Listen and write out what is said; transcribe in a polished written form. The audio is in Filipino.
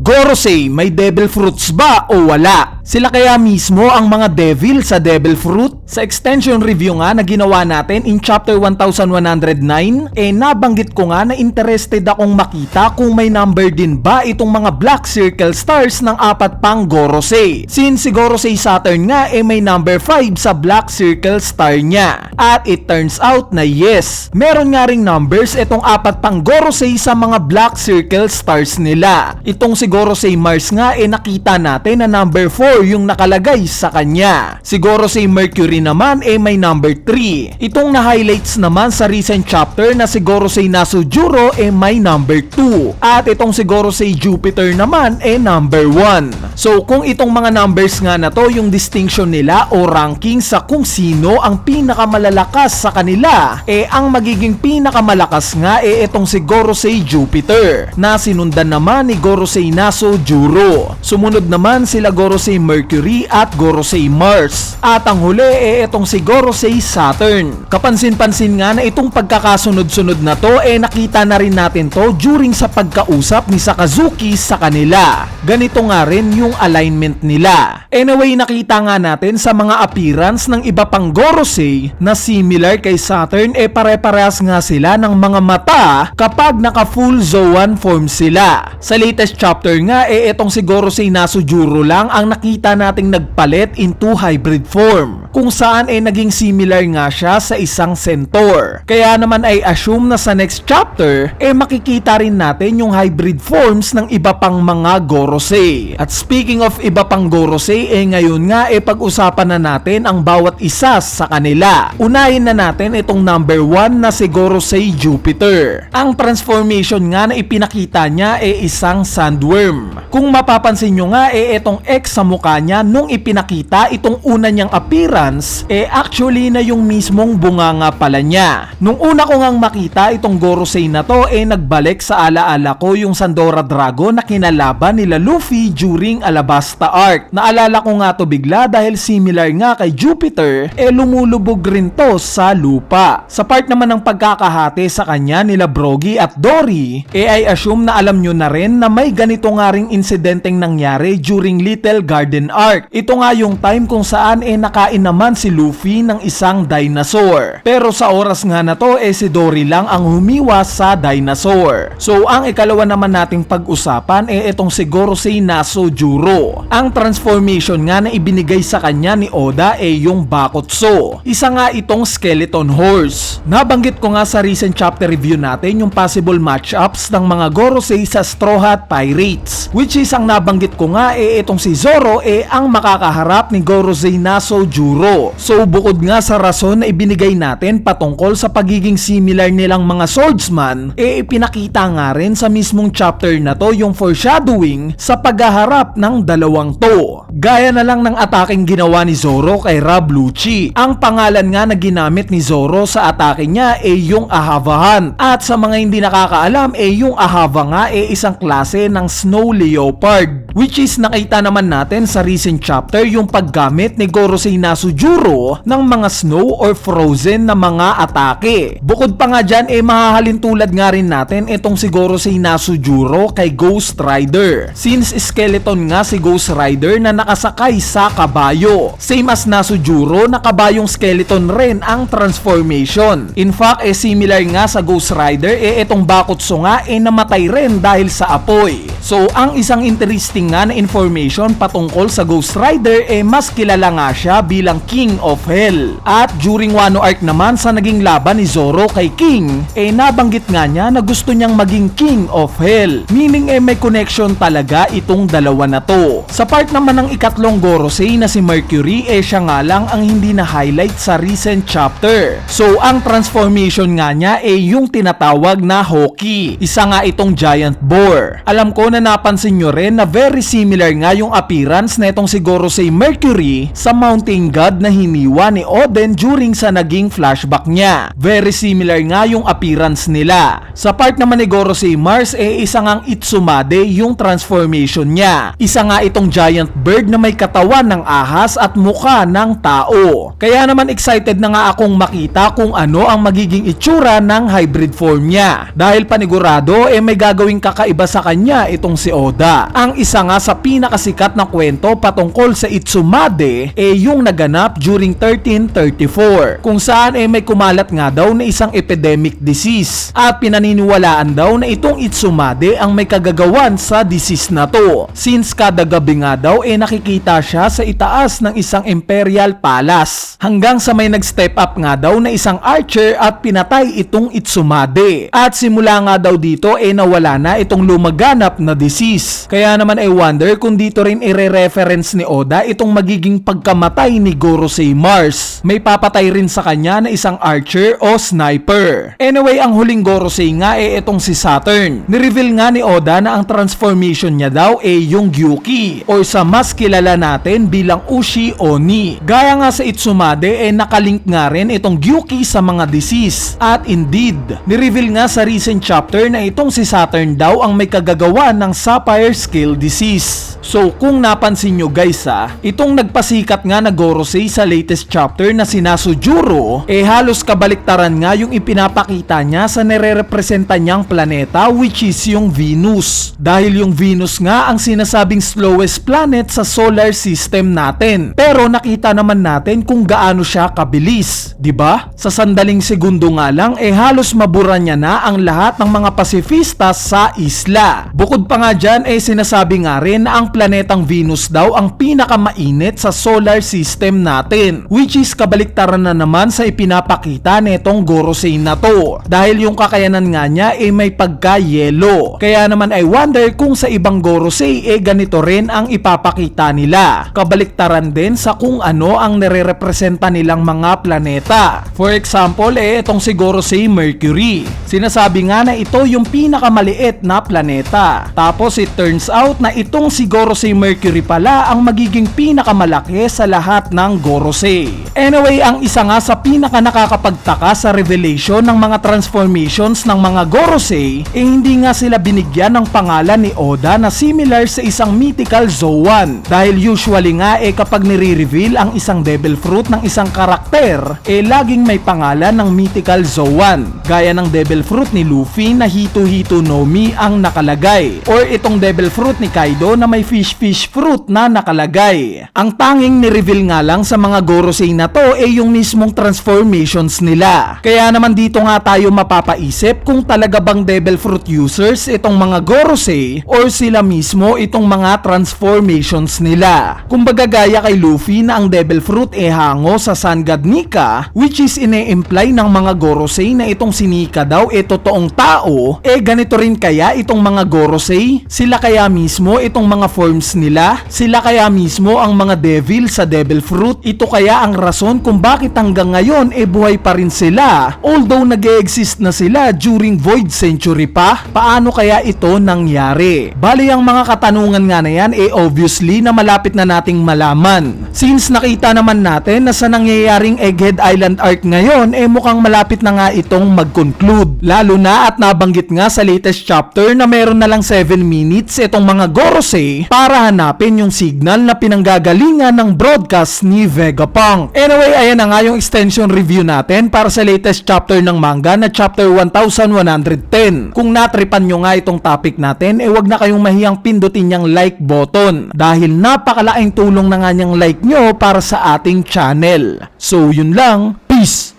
Gorosei, may devil fruits ba o wala? Sila kaya mismo ang mga devil sa devil fruit? Sa extension review nga na ginawa natin in chapter 1109, nabanggit ko nga na interested akong makita kung may number din ba itong mga black circle stars ng apat pang Gorosei. Since si Gorosei Saturn nga may number 5 sa black circle star niya. At it turns out na yes, meron nga ring numbers itong apat pang Gorosei sa mga black circle stars nila. Itong si Gorosei Mars nga nakita natin na number 4 yung nakalagay sa kanya. Si Gorosei Mercury naman may number 3. Itong na-highlights naman sa recent chapter na si Gorosei Nasujuro may number 2. At itong si Gorosei Jupiter naman number 1. So kung itong mga numbers nga na to yung distinction nila o ranking sa kung sino ang pinakamalalakas sa kanila, ang magiging pinakamalakas nga itong si Gorosei Jupiter na sinundan naman ni Gorosei Nasujuro. Sumunod naman sila Gorosei Mercury at Gorosei Mars. At ang huli itong si Gorosei Saturn. Kapansin-pansin nga na itong pagkakasunod-sunod na to nakita na rin natin to during sa pagkausap ni Sakazuki sa kanila. Ganito nga rin yung alignment nila. Anyway, nakita nga natin sa mga appearance ng iba pang Gorosei na similar kay Saturn pare-parehas nga sila ng mga mata kapag naka full Zoan form sila. Sa latest chapter nga itong si Gorosei Nasujuro lang ang nakita nating nagpalit into hybrid form, kung saan naging similar nga siya sa isang centaur. Kaya naman assume na sa next chapter makikita rin natin yung hybrid forms ng iba pang mga Gorosei. At speaking of iba pang Gorosei, ngayon nga pag-usapan na natin ang bawat isa sa kanila. Unahin na natin itong number 1 na si Gorosei Jupiter. Ang transformation nga na ipinakita niya isang sandworm. Kung mapapansin nyo nga itong X sa mukha niya nung ipinakita itong una niyang appearance actually na yung mismong bunganga pala niya. Nung una ko ngang makita itong Gorosei na to nagbalik sa alaala ko yung Sandora Dragon na kinalaban nila Luffy during Alabasta Arc. Naalala ko nga to bigla dahil similar nga kay Jupiter lumulubog rin to sa lupa. Sa part naman ng pagkakahati sa kanya nila Brogy at Dory I assume na alam nyo na rin na may ganito nga ring insidenteng nangyari during Little Garden Arc. Ito nga yung time kung saan nakain naman si Luffy ng isang dinosaur. Pero sa oras nga na to si Dory lang ang humiwas sa dinosaur. So ang ikalawa naman nating pag-usapan itong si Gorosei Nasujuro. Ang transformation nga na ibinigay sa kanya ni Oda yung Bakotso. Isa nga itong skeleton horse. Nabanggit ko nga sa recent chapter review natin yung possible matchups ng mga Gorosei sa Straw Hat Pirates, which is ang nabanggit ko nga itong si Zoro ang makakaharap ni Gorosei Nasujuro. So bukod nga sa rason na ibinigay natin patungkol sa pagiging similar nilang mga swordsman, ipinakita nga rin sa mismong chapter na to yung foreshadowing sa paghaharap ng dalawang to. Gaya na lang ng ataking ginawa ni Zoro kay Rob Lucci. Ang pangalan nga na ginamit ni Zoro sa atake niya yung Ahava Hunt. At sa mga hindi nakakaalam yung Ahava nga isang klase ng snow leopard, which is nakita naman natin sa recent chapter yung paggamit ni Gorosei Nasujuro ng mga snow or frozen na mga atake. Bukod pa nga dyan mahahalin tulad nga rin natin itong si Gorosei Nasujuro kay Ghost Rider, since skeleton nga si Ghost Rider na nakasakay sa kabayo. Same as Nasujuro, nakabayong skeleton rin ang transformation. In fact similar nga sa Ghost Rider itong Bakotso nga namatay rin dahil sa apoy. So ang isang interesting nga na information patungkol sa Ghost Rider mas kilala nga siya bilang King of Hell. At during Wano Arc naman sa naging laban ni Zoro kay King nabanggit nga niya na gusto niyang maging King of Hell, meaning may connection talaga itong dalawa na to. Sa part naman ng ikatlong Gorosei na si Mercury siya nga lang ang hindi na highlight sa recent chapter. So ang transformation nga niya yung tinatawag na Hoki. Isa nga itong giant boar. Alam ko na napansin nyo rin na very very similar nga yung appearance na itong si Gorosei Mercury sa mountain god na hiniwa ni Oden during sa naging flashback niya. Very similar nga yung appearance nila. Sa part naman ni Gorosei Mars isa ngang Itsumade yung transformation niya. Isa nga itong giant bird na may katawan ng ahas at mukha ng tao. Kaya naman excited na nga akong makita kung ano ang magiging itsura ng hybrid form niya. Dahil panigurado may gagawing kakaiba sa kanya itong si Oda. Ang isa nga sa pinakasikat na kwento patungkol sa Itsumade yung naganap during 1334, kung saan may kumalat nga daw na isang epidemic disease at pinaniniwalaan daw na itong Itsumade ang may kagagawan sa disease na to, since kada gabi nga daw nakikita siya sa itaas ng isang imperial palace, hanggang sa may nag-step up nga daw na isang archer at pinatay itong Itsumade. At simula nga daw dito nawala na itong lumaganap na disease. Kaya naman wonder kung dito rin ire-reference ni Oda itong magiging pagkamatay ni Gorosei Mars. May papatay rin sa kanya na isang archer o sniper. Anyway, ang huling Gorosei nga itong si Saturn. Nireveal nga ni Oda na ang transformation niya daw yung Gyuki, o sa mas kilala natin bilang Ushi Oni. Gaya nga sa Itsumade nakalink nga rin itong Gyuki sa mga disease. At indeed, nireveal nga sa recent chapter na itong si Saturn daw ang may kagagawa ng Sapphire Scale Disease. So kung napansin nyo guys itong nagpasikat nga na Gorosei sa latest chapter na si Nasujuro halos kabaliktaran nga yung ipinapakita niya sa nire-representa niyang planeta, which is yung Venus. Dahil yung Venus nga ang sinasabing slowest planet sa solar system natin. Pero nakita naman natin kung gaano siya kabilis, 'di ba? Sa sandaling segundo nga lang halos mabura niya na ang lahat ng mga pasifista sa isla. Bukod pa nga dyan sinasabi nga rin na ang planetang Venus daw ang pinakamainit sa solar system natin, which is kabaliktaran na naman sa ipinapakita netong Gorosei na to, dahil yung kakayanan nga niya may pagka-yelo. Kaya naman wonder kung sa ibang Gorosei ganito rin ang ipapakita nila, kabaliktaran din sa kung ano ang nire-representa nilang mga planeta. For example itong si Gorosei Mercury, sinasabi nga na ito yung pinakamaliit na planeta. Tapos it turns out na itong si Gorosei Mercury pala ang magiging pinakamalaki sa lahat ng Gorosei. Anyway, ang isa nga sa pinaka nakakapagtaka sa revelation ng mga transformations ng mga Gorosei hindi nga sila binigyan ng pangalan ni Oda na similar sa isang mythical Zoan. Dahil usually nga kapag nire-reveal ang isang devil fruit ng isang karakter laging may pangalan ng mythical Zoan. Gaya ng devil fruit ni Luffy na Hito-Hito no Mi ang nakalagay, or itong devil fruit ni Kaido na may fish fruit na nakalagay. Ang tanging ni-reveal nga lang sa mga Gorosei na to yung mismong transformations nila. Kaya naman dito nga tayo mapapaisip kung talaga bang devil fruit users itong mga Gorosei or sila mismo itong mga transformations nila. Kumbaga gaya kay Luffy na ang devil fruit hango sa Sun God Nika, which is ine-imply ng mga Gorosei na itong si Nika daw totoong tao. Ganito rin kaya itong mga Gorosei? Sila kaya mismo itong mga forms nila? Sila kaya mismo ang mga devil sa devil fruit? Ito kaya ang rason kung bakit hanggang ngayon buhay pa rin sila, although nag-e-exist na sila during Void Century pa? Paano kaya ito nangyari? Bali ang mga katanungan nga na yan obviously na malapit na nating malaman, since nakita naman natin na sa nangyayaring Egghead Island arc ngayon mukhang malapit na nga itong mag-conclude. Lalo na at nabanggit nga sa latest chapter na meron na lang 7 minutes itong mga Gorosei para hanapin yung signal na pinanggagalingan ng broadcast ni Vegapunk. Anyway, ayan na nga yung extension review natin para sa latest chapter ng manga na chapter 1110. Kung natripan nyo nga itong topic natin, wag na kayong mahiyang pindutin yung like button dahil napakalaking tulong na nga niyang like nyo para sa ating channel. So yun lang, peace!